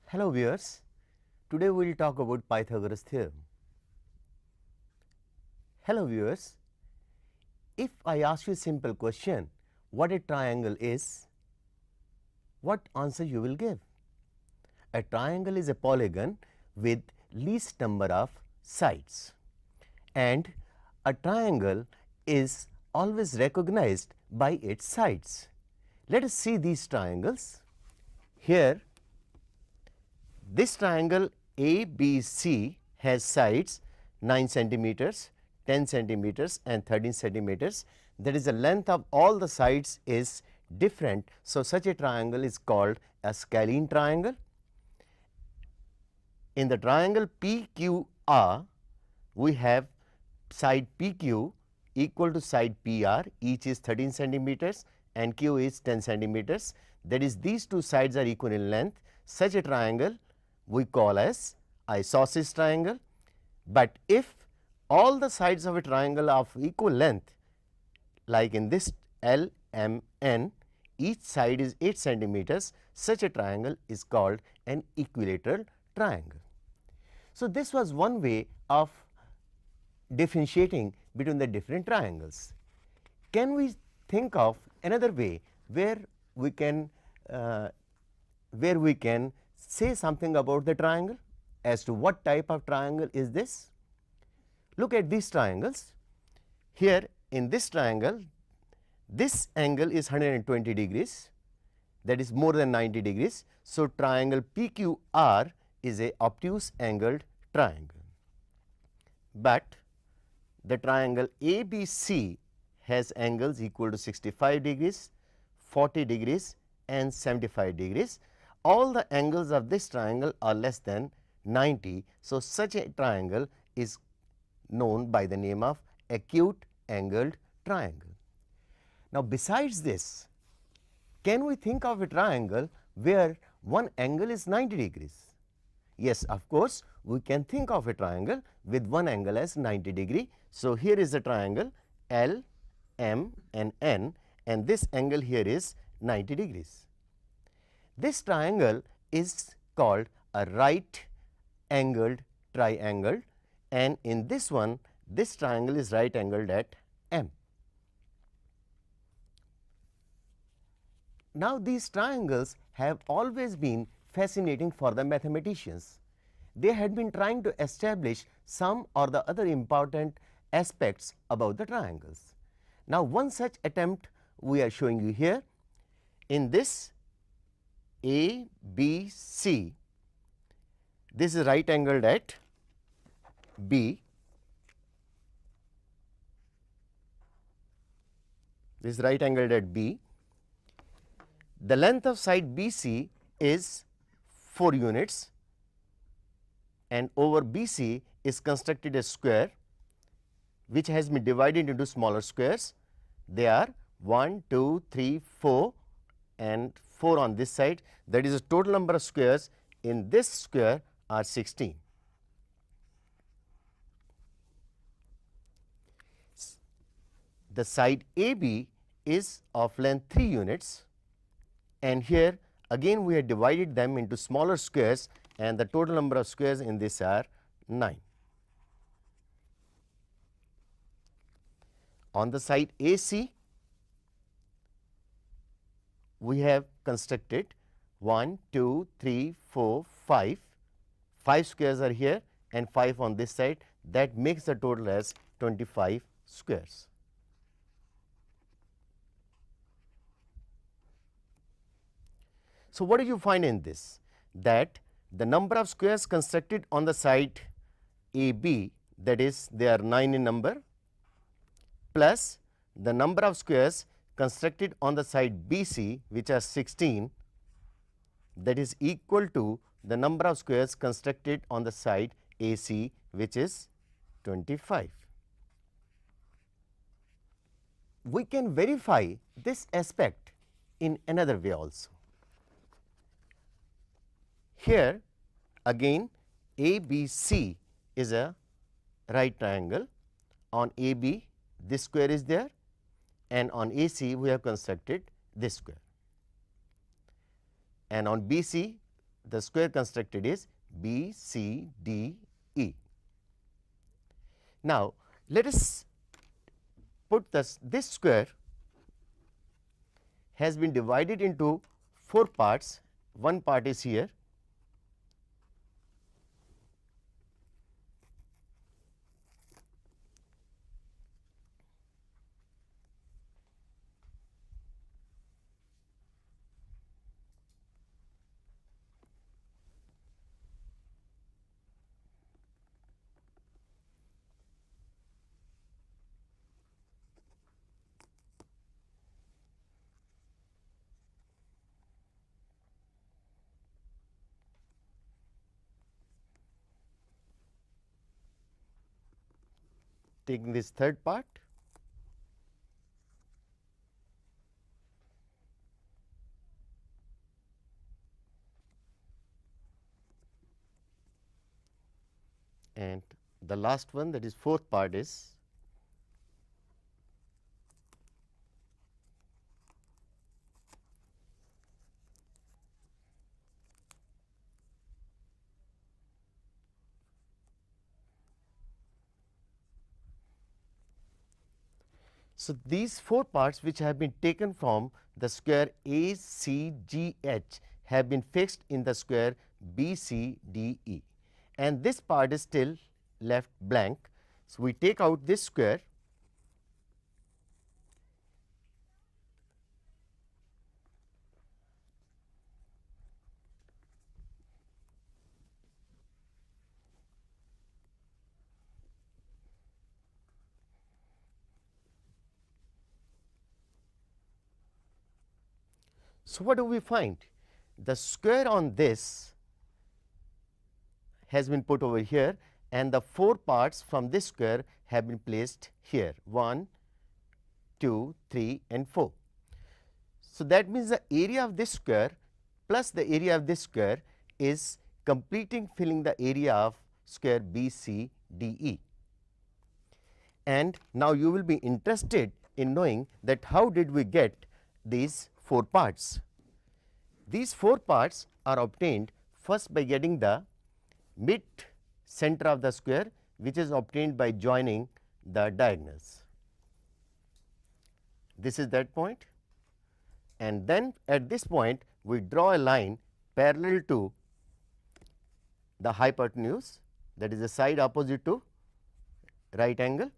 Hello viewers, today we will talk about Pythagoras theorem. Hello viewers, if I ask you a simple question, what a triangle is, what answer you will give? A triangle is a polygon with least number of sides, and a triangle is always recognized by its sides. Let us see these triangles. Here this triangle ABC has sides 9 centimeters, 10 centimeters and 13 centimeters. That is, the length of all the sides is different. So, such a triangle is called a scalene triangle. In the triangle PQR, we have side PQ equal to side PR, each is 13 centimeters and Q is 10 centimeters. That is, these two sides are equal in length. Such a triangle we call as isosceles triangle. But if all the sides of a triangle of equal length, like in this LMN, each side is 8 centimeters, such a triangle is called an equilateral triangle. So, this was one way of differentiating between the different triangles. Can we think of another way where we can say something about the triangle as to what type of triangle is this? Look at these triangles. Here in this triangle, this angle is 120 degrees, that is more than 90 degrees. So, triangle PQR is a obtuse angled triangle, but the triangle ABC has angles equal to 65 degrees, 40 degrees and 75 degrees. All the angles of this triangle are less than 90. So, such a triangle is known by the name of acute angled triangle. Now, besides this, can we think of a triangle where one angle is 90 degrees? Yes, of course, we can think of a triangle with one angle as 90 degree. So, here is a triangle L, M and N, and this angle here is 90 degrees. This triangle is called a right angled triangle, and in this one, this triangle is right angled at M. Now, these triangles have always been fascinating for the mathematicians. They had been trying to establish some or the other important aspects about the triangles. Now, one such attempt we are showing you here. In this ABC, this is right angled at B, this is right angled at B. The length of side BC is 4 units, and over BC is constructed a square which has been divided into smaller squares. They are 1, 2, 3, 4 and 4 on this side. That is, the total number of squares in this square are 16. The side AB is of length 3 units, and here again we have divided them into smaller squares, and the total number of squares in this are 9. On the side AC, we have constructed 1, 2, 3, 4, 5. 5 squares are here and 5 on this side. That makes the total as 25 squares. So, what do you find in this? That the number of squares constructed on the side AB, that is they are 9 in number, plus the number of squares constructed on the side BC, which are 16, that is equal to the number of squares constructed on the side AC, which is 25. We can verify this aspect in another way also. Here again ABC is a right triangle. On AB this square is there, and on AC we have constructed this square, and on BC the square constructed is BCDE. Now, let us put this square has been divided into 4 parts. One part is here, taking this third part, and the last one, that is fourth part, is so these 4 parts which have been taken from the square ACGH have been fixed in the square BCDE, and this part is still left blank. So, we take out this square, so what do we find? The square on this has been put over here, and the 4 parts from this square have been placed here, 1, 2, 3 and 4. So, that means the area of this square plus the area of this square is completing filling the area of square BCDE. And now, you will be interested in knowing that how did we get these 4 parts. These 4 parts are obtained first by getting the mid center of the square, which is obtained by joining the diagonals. This is that point, and then at this point we draw a line parallel to the hypotenuse, that is the side opposite to right angle.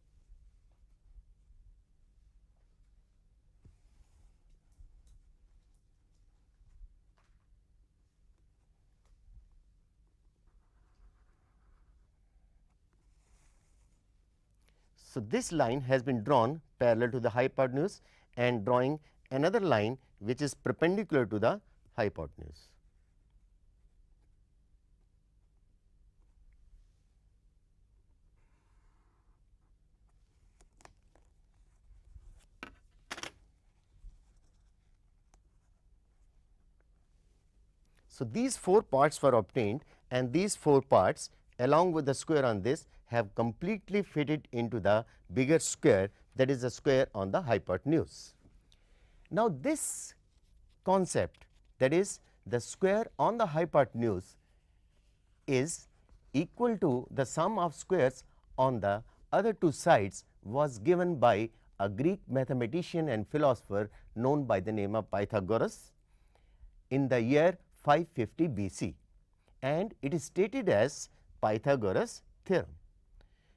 So, this line has been drawn parallel to the hypotenuse and drawing another line which is perpendicular to the hypotenuse. So, these 4 parts were obtained, and these 4 parts along with the square on this have completely fitted into the bigger square, that is the square on the hypotenuse. Now, this concept, that is the square on the hypotenuse, is equal to the sum of squares on the other 2 sides, was given by a Greek mathematician and philosopher known by the name of Pythagoras in the year 550 BC, and it is stated as Pythagoras theorem.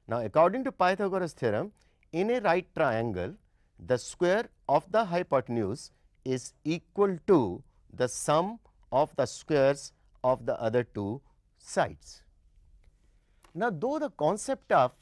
Now, according to Pythagoras theorem, in a right triangle, the square of the hypotenuse is equal to the sum of the squares of the other two sides. Now, though the concept of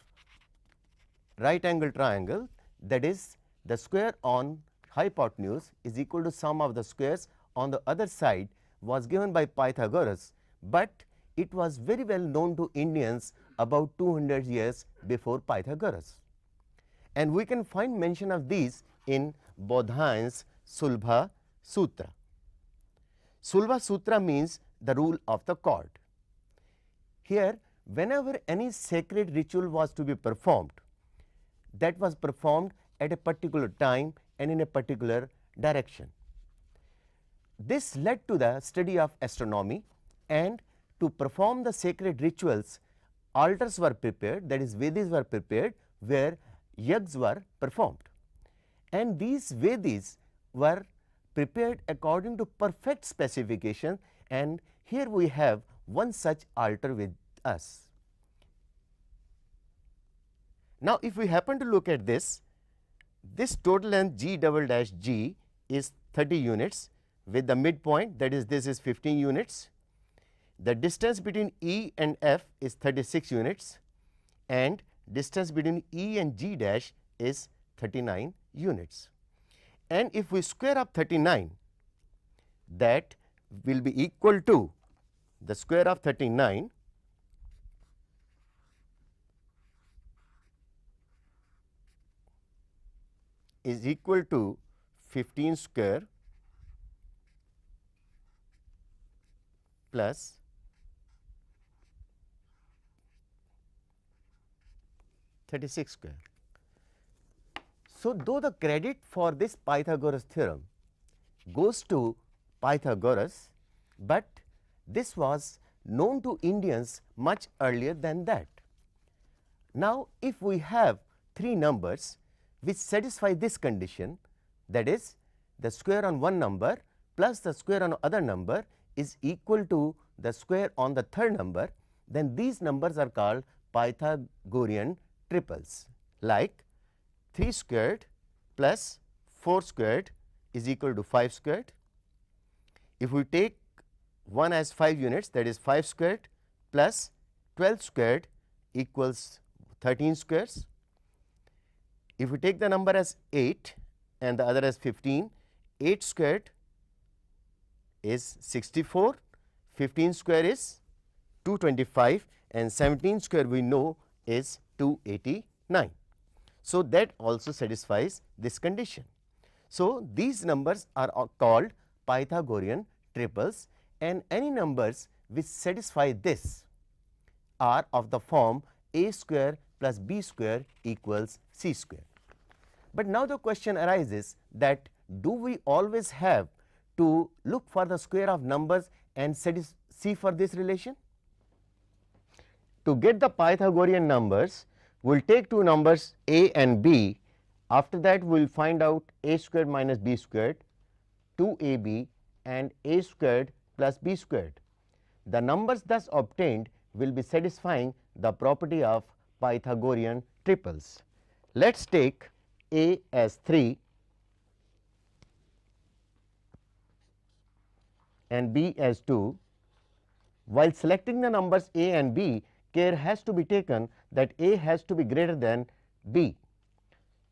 right angle triangle, that is the square on hypotenuse is equal to sum of the squares on the other side, was given by Pythagoras, but it was very well known to Indians about 200 years before Pythagoras. And we can find mention of these in Bodhayan's Sulbha Sutra. Sulbha Sutra means the rule of the chord. Here, whenever any sacred ritual was to be performed, that was performed at a particular time and in a particular direction. This led to the study of astronomy, and to perform the sacred rituals, altars were prepared, that is Vedis were prepared, where yags were performed. And these Vedis were prepared according to perfect specification, and here we have one such altar with us. Now, if we happen to look at this total length G double dash G is 30 units with the midpoint, that is this is 15 units. The distance between E and F is 36 units, and distance between E and G dash is 39 units. And if we square up 39, that will be equal to the square of 39 is equal to 15 square plus 36 square. So, though the credit for this Pythagoras theorem goes to Pythagoras, but this was known to Indians much earlier than that. Now, if we have three numbers which satisfy this condition, that is the square on one number plus the square on other number is equal to the square on the third number, then these numbers are called Pythagorean triples, like 3 squared plus 4 squared is equal to 5 squared. If we take 1 as 5 units, that is 5 squared plus 12 squared equals 13 squares. If we take the number as 8 and the other as 15, 8 squared is 64, 15 square is 225, and 17 square we know is 289. So, that also satisfies this condition. So, these numbers are called Pythagorean triples, and any numbers which satisfy this are of the form a square plus b square equals c square. But now the question arises that do we always have to look for the square of numbers and see for this relation? To get the Pythagorean numbers, we will take two numbers a and b. After that, we will find out a squared minus b squared, 2ab, and a squared plus b squared. The numbers thus obtained will be satisfying the property of Pythagorean triples. Let us take a as 3 and b as 2. While selecting the numbers a and b, care has to be taken that a has to be greater than b.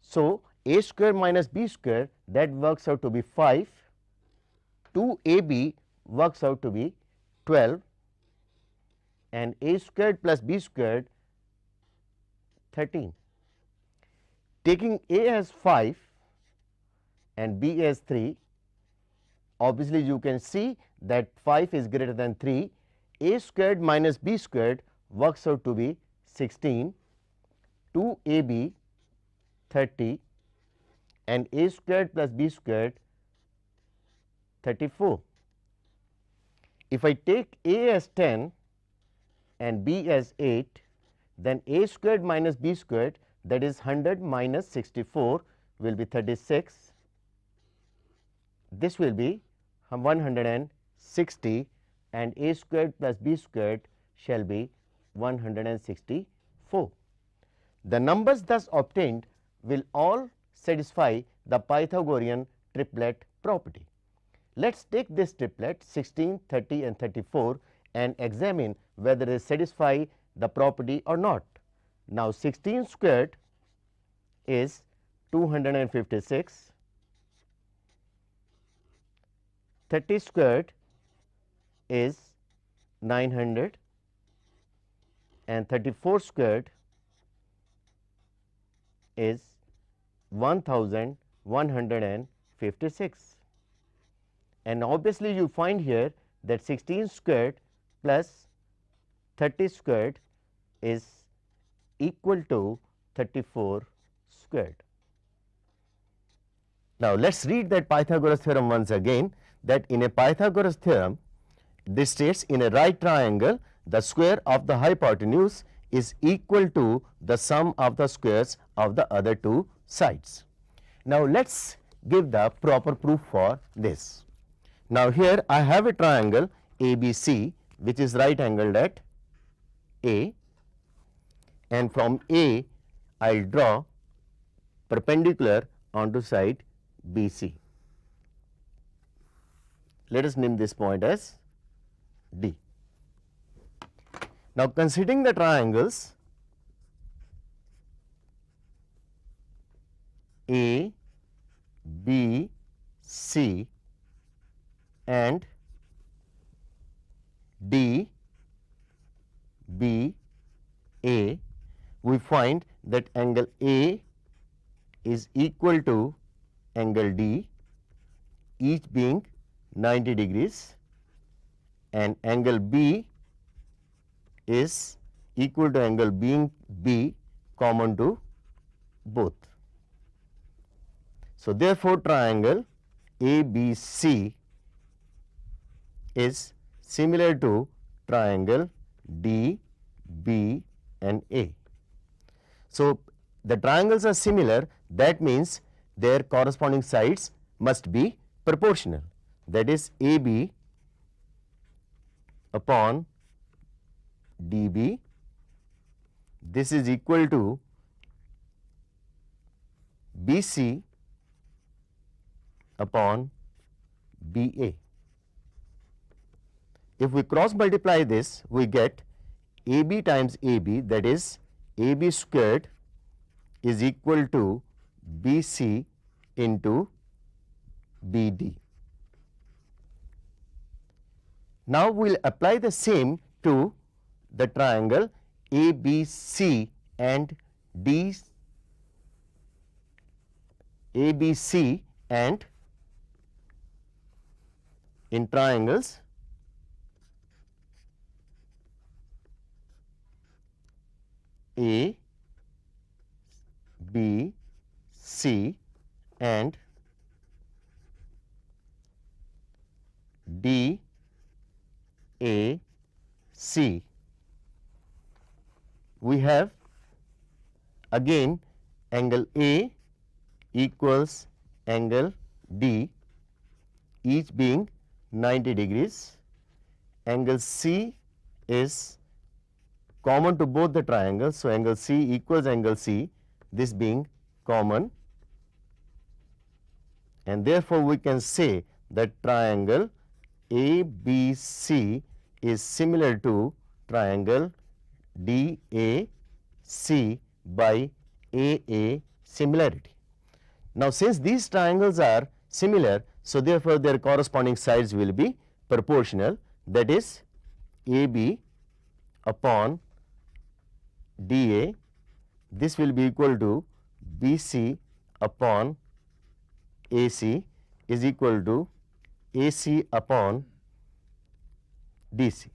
So, a square minus b square, that works out to be 5, 2ab works out to be 12, and a squared plus b squared 13. Taking a as 5 and b as 3, obviously you can see that 5 is greater than 3, a squared minus b squared works out to be 16, 2ab 30, and a squared plus b squared 34. If I take a as 10 and b as 8, then a squared minus b squared, that is 100 minus 64 will be 36. This will be 160, and a squared plus b squared shall be 164. The numbers thus obtained will all satisfy the Pythagorean triplet property. Let us take this triplet 16, 30 and 34 and examine whether they satisfy the property or not. Now 16 squared is 256, 30 squared is 900 and 34 squared is 1156. And obviously you find here that 16 squared plus 30 squared is equal to 34 squared. Now let us read that Pythagoras theorem once again, that in a Pythagoras theorem, this states in a right triangle the square of the hypotenuse is equal to the sum of the squares of the other two sides. Now let us give the proper proof for this. Now here I have a triangle ABC which is right angled at A, and from A I will draw perpendicular onto side BC. Let us name this point as D. Now considering the triangles A, B, C and D, B, A, we find that angle A is equal to angle D, each being 90 degrees, and angle B is equal to angle B common to both. So therefore triangle ABC is similar to triangle D, B and A. So the triangles are similar, that means their corresponding sides must be proportional, that is AB upon DB, this is equal to BC upon BA. If we cross multiply this, we get AB times AB, that is AB squared is equal to BC into BD. Now we will apply the same to the triangle ABC and ABC and in triangles A, B, C and D, A, C. We have again angle A equals angle D, each being 90 degrees. Angle C is common to both the triangles, so angle C equals angle C, this being common, and therefore we can say that triangle ABC is similar to triangle DAC by AA similarity. Now since these triangles are similar, so therefore their corresponding sides will be proportional, that is AB upon DA, this will be equal to BC upon AC is equal to AC upon DC.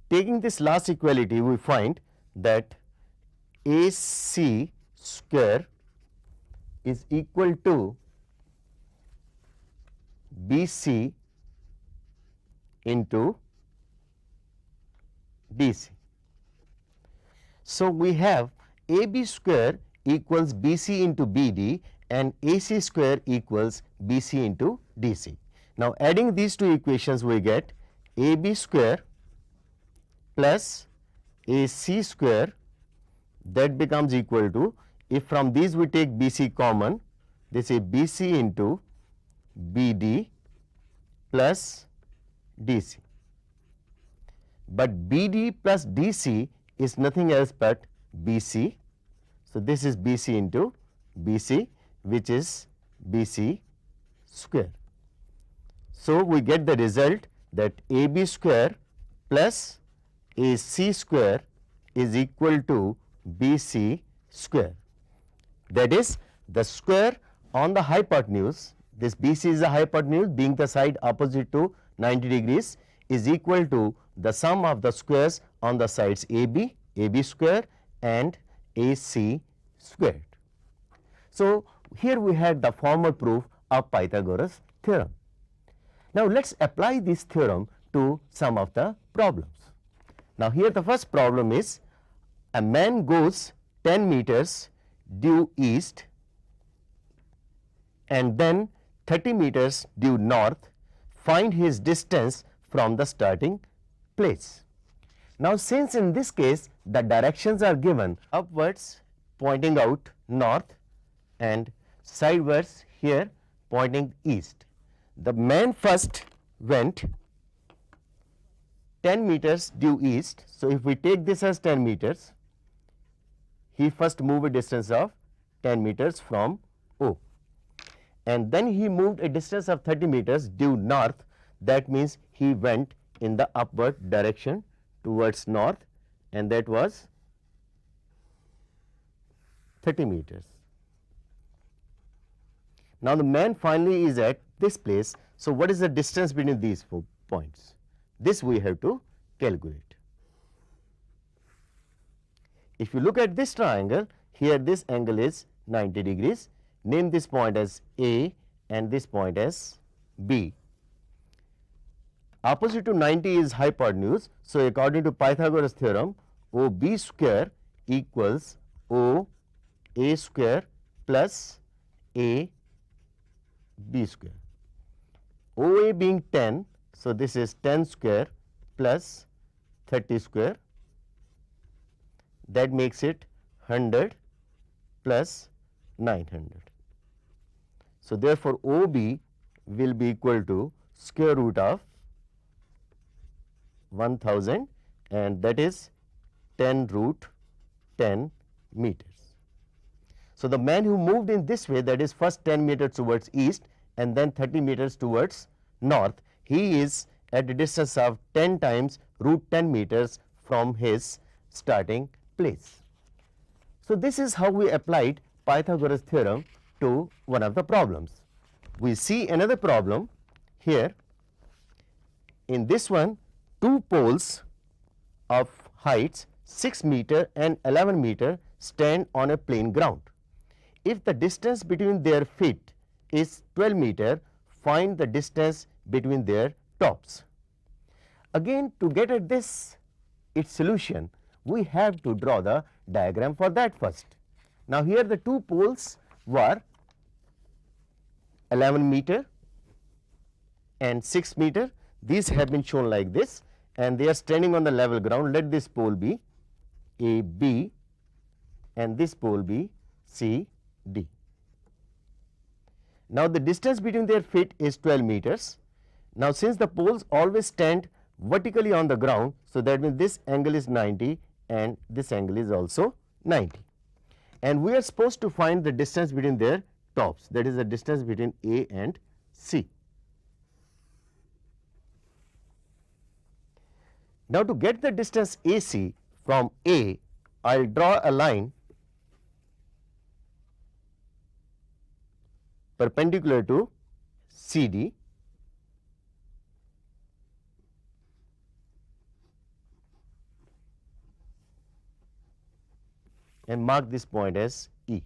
Taking this last equality, we find that AC square is equal to BC into DC. So we have AB square equals BC into BD and AC square equals BC into DC. Now adding these two equations, we get AB square plus AC square, that becomes equal to, if from these we take BC common, this is BC into BD plus DC. But BD plus DC is nothing else but BC. So, this is BC into BC, which is BC square. So, we get the result that AB square plus AC square is equal to BC square. That is, the square on the hypotenuse, this BC is the hypotenuse being the side opposite to 90 degrees, is equal to the sum of the squares on the sides AB, AB square and AC squared. So, here we had the formal proof of Pythagoras theorem. Now, let us apply this theorem to some of the problems. Now, here the first problem is a man goes 10 meters due east and then 30 meters due north. Find his distance from the starting place. Now, since in this case the directions are given upwards pointing out north and sidewards here pointing east, the man first went 10 meters due east. So, if we take this as 10 meters, he first moved a distance of 10 meters from O, and then he moved a distance of 30 meters due north. That means he went in the upward direction towards north, and that was 30 meters. Now, the man finally is at this place. So, what is the distance between these 4 points? This we have to calculate. If you look at this triangle, here this angle is 90 degrees. Name this point as A and this point as B. Opposite to 90 is hypotenuse. So, according to Pythagoras theorem, OB square equals OA square plus AB square. OA being 10, so this is 10 square plus 30 square, that makes it 100 plus 900. So, therefore, OB will be equal to square root of 1000, and that is 10 root 10 meters. So, the man who moved in this way, that is first 10 meters towards east and then 30 meters towards north, he is at a distance of 10 times root 10 meters from his starting place. So, this is how we applied Pythagoras theorem to one of the problems. We see another problem here. In this one, two poles of heights 6 meter and 11 meter stand on a plain ground. If the distance between their feet is 12 meter, find the distance between their tops. Again, to get at this its solution, we have to draw the diagram for that first. Now, here the two poles were 11 meter and 6 meter. These have been shown like this, and they are standing on the level ground. Let this pole be AB and this pole be CD. Now, the distance between their feet is 12 meters. Now, since the poles always stand vertically on the ground, so that means this angle is 90 and this angle is also 90. And we are supposed to find the distance between their tops, that is the distance between A and C. Now, to get the distance AC from A, I will draw a line perpendicular to CD and mark this point as E.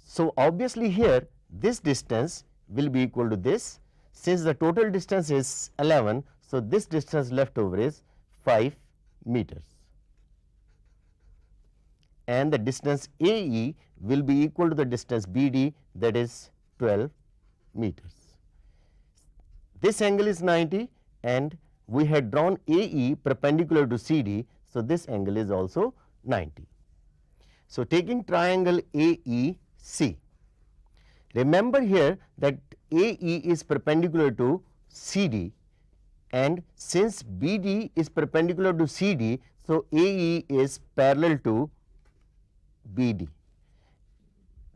So, obviously, here this distance will be equal to this. Since the total distance is 11, so this distance left over is 5 meters, and the distance AE will be equal to the distance BD, that is 12 meters. This angle is 90 and we had drawn AE perpendicular to CD, so this angle is also 90. So, taking triangle AEC, Remember here that AE is perpendicular to CD, and since BD is perpendicular to CD, so AE is parallel to BD.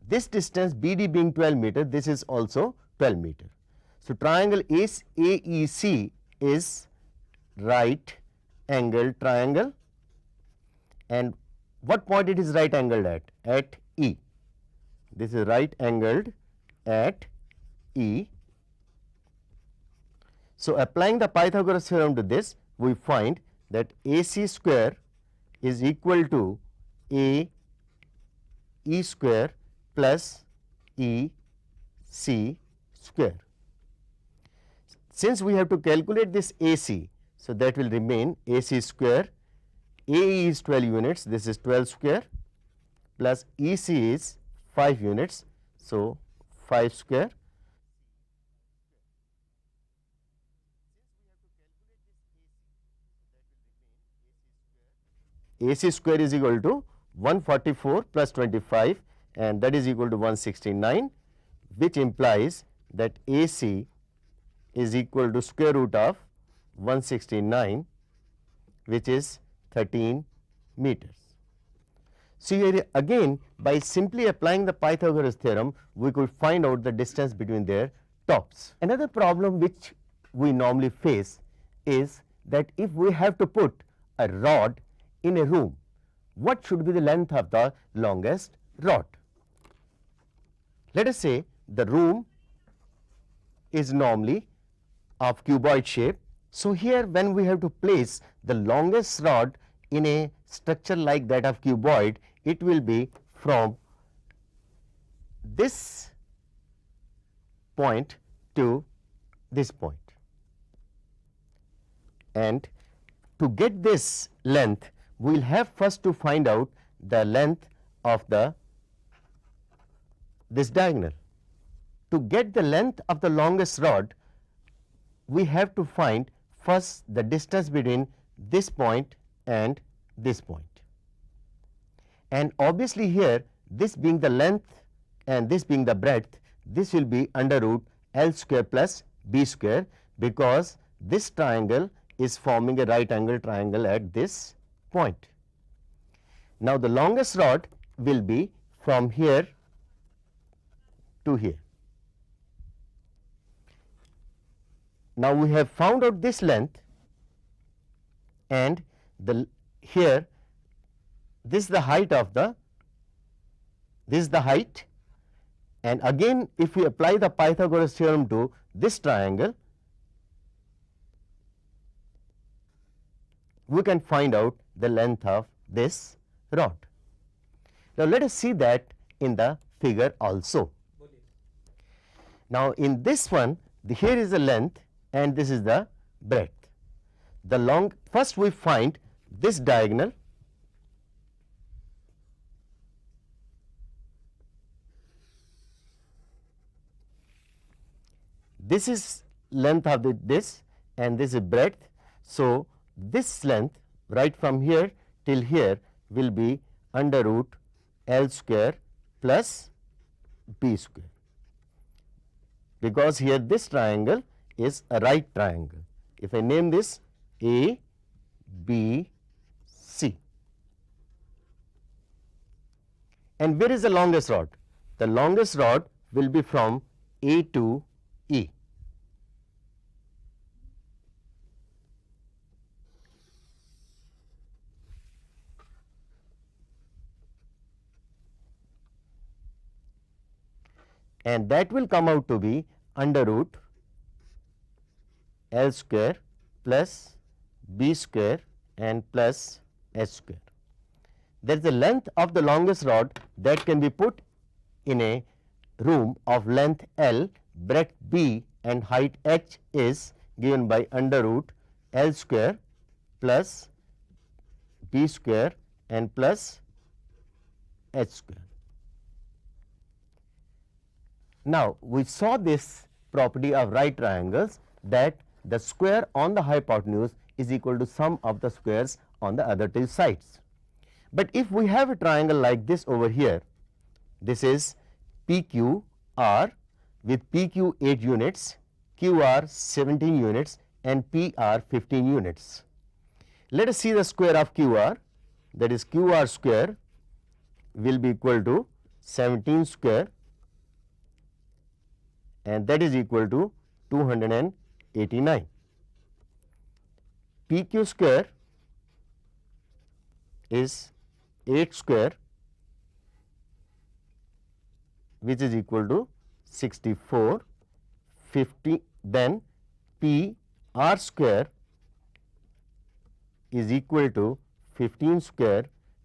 This distance BD being 12 meter, this is also 12 meter. So triangle AEC is right angled triangle, and what point it is right angled at? At E. This is right angled at E. So applying the Pythagoras theorem to this, we find that AC square is equal to A E square plus E C square. Since we have to calculate this AC, so that will remain AC square. AE is 12 units, this is 12 square, plus EC is 5 units, so 5 square. AC square is equal to 144 plus 25, and that is equal to 169, which implies that AC is equal to square root of 169, which is 13 meters. So here again, by simply applying the Pythagoras theorem, we could find out the distance between their tops. Another problem which we normally face is that if we have to put a rod in a room, what should be the length of the longest rod? Let us say the room is normally of cuboid shape. So here when we have to place the longest rod in a structure like that of cuboid, it will be from this point to this point. And to get this length, we will have first to find out the length of this diagonal. To get the length of the longest rod, we have to find first the distance between this point and this point. And obviously here, this being the length and this being the breadth, this will be under root L square plus B square, because this triangle is forming a right angle triangle at this point. Now the longest rod will be from here to here. Now we have found out this length, and here this is the height of this is the height, and again if we apply the Pythagoras theorem to this triangle, we can find out the length of this rod. Now let us see that in the figure also. Now in this one, here is the length and this is the breadth. First we find this diagonal, this is length of this and this is breadth. So this length right from here till here will be under root L square plus B square, because here this triangle is a right triangle. If I name this A, B, C. And where is the longest rod? The longest rod will be from A to E. And that will come out to be under root L square plus B square and plus H square. That is the length of the longest rod that can be put in a room of length L, breadth B and height H is given by under root L square plus B square and plus H square. Now we saw this property of right triangles, that the square on the hypotenuse is equal to sum of the squares on the other two sides. But if we have a triangle like this over here, this is PQ QR with PQ 8 units, QR 17 units and PR 15 units. Let us see the square of QR, that is QR square will be equal to 17 square and that is equal to 289. PQ square is 8 square which is equal to 64, 50, then PR square is equal to 15 square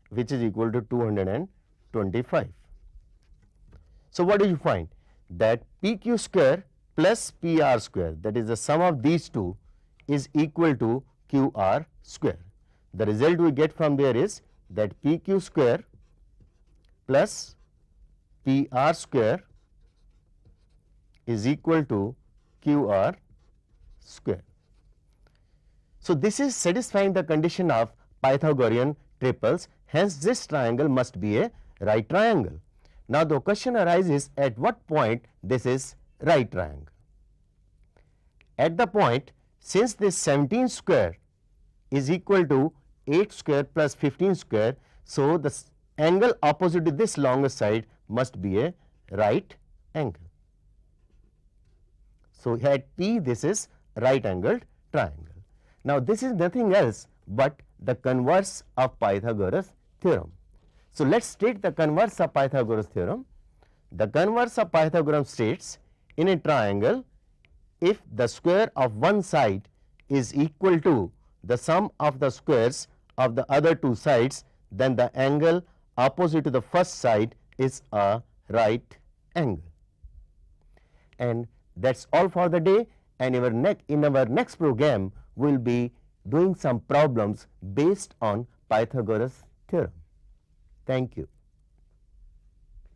which is equal to 225. So what do you find? That PQ square plus PR square, that is the sum of these two, is equal to QR square. The result we get from there is that PQ square plus PR square is equal to QR square. So this is satisfying the condition of Pythagorean triples, hence this triangle must be a right triangle. Now the question arises, at what point this is right triangle? At the point, since this 17 square is equal to 8 square plus 15 square, so the angle opposite to this longer side must be a right angle. So at P this is right angled triangle. Now this is nothing else but the converse of Pythagoras theorem. So let's state the converse of Pythagoras theorem. The converse of Pythagoras states, in a triangle, if the square of one side is equal to the sum of the squares of the other two sides, then the angle opposite to the first side is a right angle. And that's all for the day, and in our next program we will be doing some problems based on Pythagoras theorem. Thank you.